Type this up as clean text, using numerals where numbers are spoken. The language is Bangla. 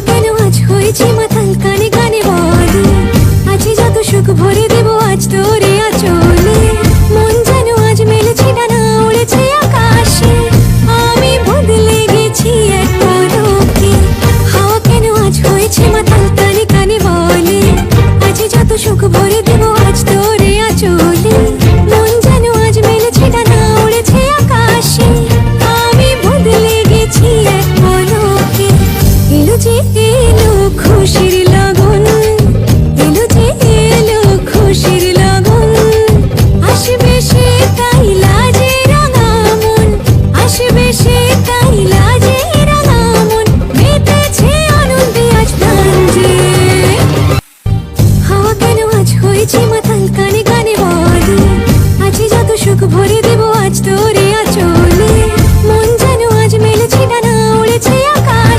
কেন আজ হয়েছি মাতাল, কানে কানে বলে আছে যত সুখ ভরে দেব আজ তোরে আঁচলে। মন যেন আজ মেলেছে ডানা, উড়েছে আকাশে, আমি বদলে গেছি এক পলকে। হাওয়া কেন আজ হয়েছে মাতাল, কানে কানে বলে আছে যত সুখ ভরে দেব আজ তোরে আঁচলে। মন যেন আজ মেলেছে ডানা, উড়েছে আকাশে, আমি বদলে গেছি এক পলকে। এলো যে এলো খুশির